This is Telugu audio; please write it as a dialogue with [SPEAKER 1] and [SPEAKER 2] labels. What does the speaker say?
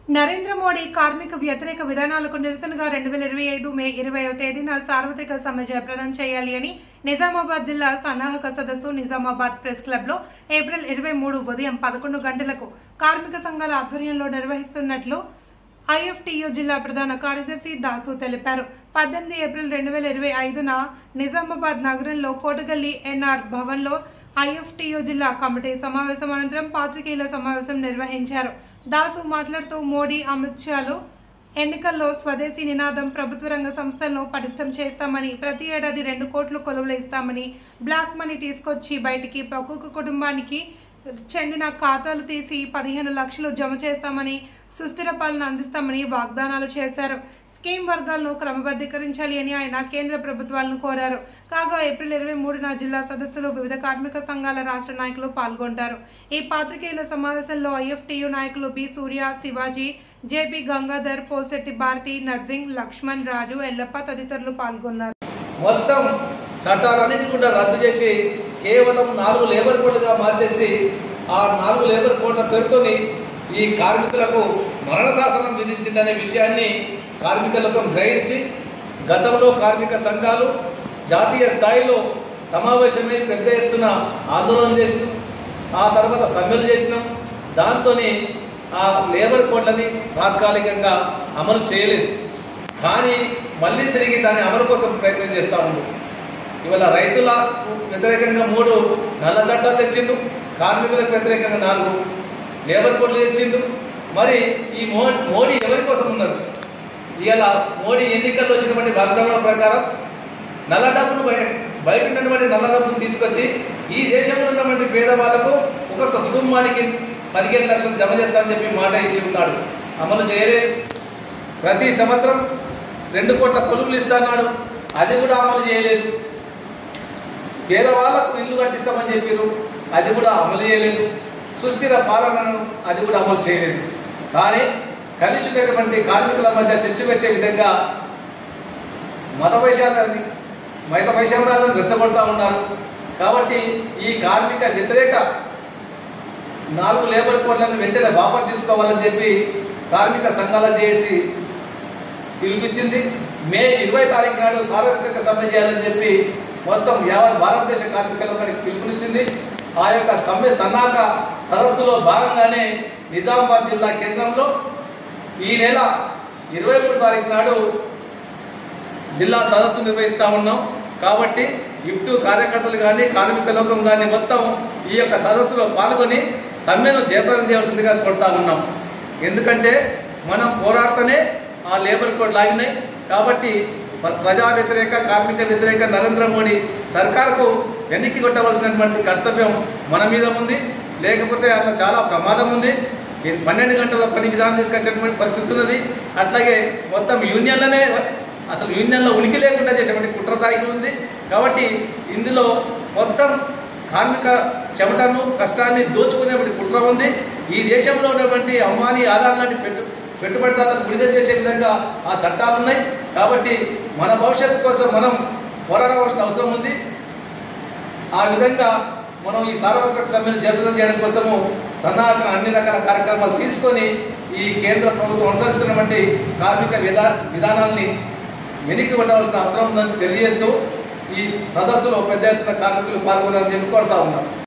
[SPEAKER 1] నరేంద్ర మోడీ కార్మిక వ్యతిరేక విధానాలకు నిరసనగా 2025 మే 20వ తేదీన సార్వత్రిక సమ్మె జయప్రదం చేయాలి అని నిజామాబాద్ జిల్లా సన్నాహక సదస్సు నిజామాబాద్ ప్రెస్ క్లబ్లో ఏప్రిల్ 23 ఉదయం 11 గంటలకు కార్మిక సంఘాల ఆధ్వర్యంలో నిర్వహిస్తున్నట్లు ఐఎఫ్టియు జిల్లా ప్రధాన కార్యదర్శి దాసు తెలిపారు. 18 ఏప్రిల్ 2025న నిజామాబాద్ నగరంలో కోటగల్లి ఎన్ఆర్ భవన్లో ఐఎఫ్టియు జిల్లా కమిటీ సమావేశం అనంతరం పాత్రికేయుల సమావేశం నిర్వహించారు. దాసు మాట్లాడుతూ మోడీ అమిత్ షాలు ఎన్నికల్లో స్వదేశీ నినాదం ప్రభుత్వ రంగ సంస్థలను పటిష్టం చేస్తామని, ప్రతి ఏడాది 2 కోట్ల కొలువులు ఇస్తామని, బ్లాక్ మనీ తీసుకొచ్చి బయటికి ఒక్కొక్క కుటుంబానికి చెందిన ఖాతాలు తీసి 15 లక్షలు జమ చేస్తామని, సుస్థిర పాలన అందిస్తామని వాగ్దానాలు చేశారు. స్కీమ్ వర్గాలను క్రమబద్ధీకరించాలి అని ఆయన కేంద్ర ప్రభుత్వాలను కోరారు. కాగా ఏప్రిల్ 23న జిల్లా సదస్సులో వివిధ కార్మిక సంఘాల రాష్ట్ర నాయకులు పాల్గొంటారు. ఈ పాత్రికేయుల సమావేశంలో ఐఎఫ్టియు నాయకులు బి సూర్య, శివాజీ, జేపీ గంగాధర్, పోసెట్టి భారతి, నర్సింగ్, లక్ష్మణ్, రాజు, ఎల్లప్ప తదితరులు పాల్గొన్నారు.
[SPEAKER 2] మొత్తం చట్టాలన్నింటినీ కూడా రద్దు చేసి కేవలం 4 లేబర్ కోడ్లుగా మార్చేసి ఆ 4 లేబర్ కోడ్ల పేరుతోని ఈ కార్మికులకు మరణ శాసనం విధించిందనే విషయాన్ని కార్మిక లోకం గ్రహించి గతంలో కార్మిక సంఘాలు జాతీయ స్థాయిలో సమావేశమై పెద్ద ఎత్తున ఆందోళన చేసినాం. ఆ తర్వాత సమ్మెలు చేసినాం. దాంతో ఆ లేబర్ కోడ్లని తాత్కాలికంగా అమలు చేయలేదు. కానీ మళ్ళీ తిరిగి దాని అమలు కోసం ప్రయత్నం చేస్తూ ఉంది. ఇవాళ రైతులకు వ్యతిరేకంగా 3 నల్ల చట్టాలు తెచ్చిండు, కార్మికులకు వ్యతిరేకంగా 4 లేబర్ కోడ్లు తెచ్చిండు. మరి ఈ మోడీ ఎవరి కోసం ఉన్నారు? ఇవాళ మోడీ ఎన్నికల్లో వచ్చినటువంటి వాగ్దానాల ప్రకారం నల్ల డబ్బును బయట ఉన్నటువంటి నల్ల డబ్బును తీసుకొచ్చి ఈ దేశంలో ఉన్నటువంటి పేదవాళ్లకు ఒక్కొక్క కుటుంబానికి 15 లక్షలు జమ చేస్తామని చెప్పి మాట ఇచ్చి ఉన్నాడు. అమలు చేయలేదు. ప్రతి సంవత్సరం 2 కోట్ల కొలువులు ఇస్తాడు, అది కూడా అమలు చేయలేదు. పేదవాళ్లకు ఇల్లు కట్టిస్తామని చెప్పారు, అది కూడా అమలు చేయలేదు. సుస్థిర పాలనను అది కూడా అమలు చేయలేదు. కానీ కలిసి ఉన్నటువంటి కార్మికుల మధ్య చిచ్చు పెట్టే విధంగా మత వైషమ్యాలను రెచ్చగొడతా ఉన్నారు. కాబట్టి ఈ కార్మిక వ్యతిరేక 4 లేబర్ కోడ్లను వెంటనే వాపసు తీసుకోవాలని చెప్పి కార్మిక సంఘాల చేసి పిలిపించింది. మే 20 తారీఖు నాడు సార్వత్రిక సమ్మె చేయాలని చెప్పి మొత్తం యావత్ భారతదేశ కార్మికులకు పిలుపునిచ్చింది. ఆ యొక్క సమ్మె సన్నాహక సదస్సులో భాగంగానే నిజామాబాద్ జిల్లా కేంద్రంలో ఈ నెల 23 తారీఖు నాడు జిల్లా సదస్సు నిర్వహిస్తూ ఉన్నాం. కాబట్టి ఇఫ్టు కార్యకర్తలు కానీ కార్మిక లోకం కానీ మొత్తం ఈ యొక్క సదస్సులో పాల్గొని సమ్మెను జయప్రదం చేయవలసిందిగా కోరుతా ఉన్నాం. ఎందుకంటే మనం పోరాడుతూనే ఆ లేబర్ కోడ్ లాగినాయి. కాబట్టి ప్రజా వ్యతిరేక కార్మిక వ్యతిరేక నరేంద్ర మోడీ సర్కార్కు వెనక్కి కొట్టవలసినటువంటి కర్తవ్యం మన మీద ఉంది. లేకపోతే అట్లా చాలా ప్రమాదం ఉంది. 12 గంటల పని విధానం తీసుకొచ్చేటువంటి పరిస్థితి ఉన్నది. అట్లాగే మొత్తం యూనియన్లనే అసలు యూనియన్లో ఉనికి లేకుండా చేసేటువంటి కుట్రతాయికి ఉంది. కాబట్టి ఇందులో మొత్తం కార్మిక చెమటను కష్టాన్ని దోచుకునేటువంటి కుట్ర ఉంది. ఈ దేశంలో ఉన్నటువంటి అమ్మాని ఆధార్ లాంటి పెట్టుబడిదారులకు విడుదల చేసే విధంగా ఆ చట్టాలు ఉన్నాయి. కాబట్టి మన భవిష్యత్తు కోసం మనం పోరాడవలసిన అవసరం ఉంది. ఆ విధంగా మనం ఈ సార్వత్రిక సమ్మెను జయప్రదం చేయడం కోసము సన్నాహక అన్ని రకాల కార్యక్రమాలు తీసుకొని ఈ కేంద్ర ప్రభుత్వం అనుసరిస్తున్నటువంటి కార్మిక విధానాల్ని వెనక్కి కొట్టవలసిన అవసరం ఉందని తెలియజేస్తూ ఈ సదస్సులో పెద్ద ఎత్తున కార్మికులు పాల్గొనాలని చెప్పి కోరుతా ఉన్నాం.